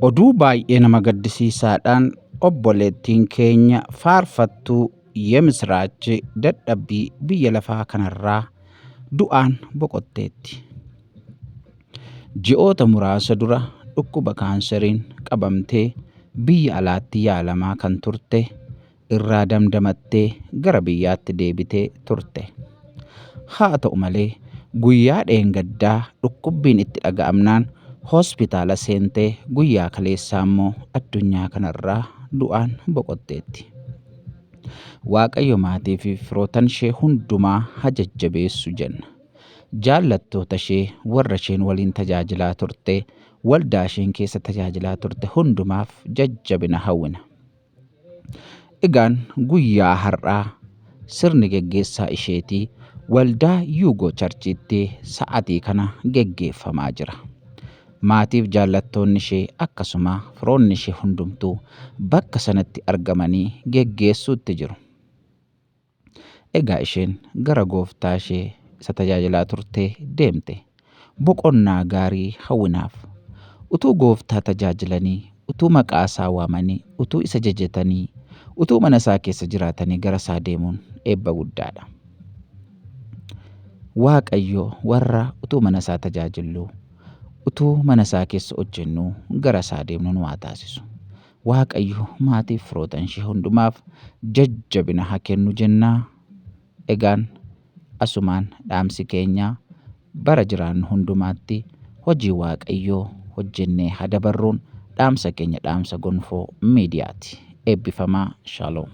Oduu baay'ee nama gaddisiisaadhaan obboleettiin keenya faarfattuu Yemisiraachi dadhabbii biyya lafaa kanarraa du'aan boqotteetti. Ji'oota muraasa dura dhukkuba kaanseriin qabamtee biyya alaatti yaalamaa kan turte irraa damdamattee gara biyyaatti deebitee turte. Haa ta'u malee guyyaa dheengaddaa dhukkubbiin itti dhaga'amnaan hospitaala seentee guyyaa kaleessaa immoo addunyaa kanarraa du'aan boqotteetti. Waaqayyo maatii fi firootan ishee hundumaa haa jajjabeessu jenna. Jaallattoota ishee warra isheen waliin tajaajilaa turte, waldaa isheen keessa tajaajilaa turte hundumaaf jajjabina hawwina. Egaan guyyaa har'aa sirni geggeessaa isheetii waldaa Yuugoo Charchiitti sa'atii kana geggeeffamaa jira. Maatiif jaallattoonni ishee akkasuma firoonni ishee hundumtuu bakka sanatti argamanii geggeessuutti jiru. Egaa isheen gara gooftaa ishee isa tajaajilaa turtee deemte. Boqonnaa gaarii hawwinaaf. Utuu gooftaa tajaajilanii, utuu maqaa isaa waamanii, utuu isa jajatanii, utuu mana isaa keessa jiraatanii gara isaa deemuun eebba guddaadha. Waaqayyo warra utuu mana isaa tajaajilluu, utuu mana isaa keessa hojjennuu gara isaa deemnu nu haa taasisu. Waaqayyo maatiif firootan ishee hundumaaf jajjabina haa kennu jennaa. Egaan asumaan dhaamsi keenya bara jiraannu hundumaatti hojii Waaqayyoo hojjennee haa dabarruun dhaamsa keenya dhaamsa gonfoo miidiyaati. Eebbifamaa. Shalom.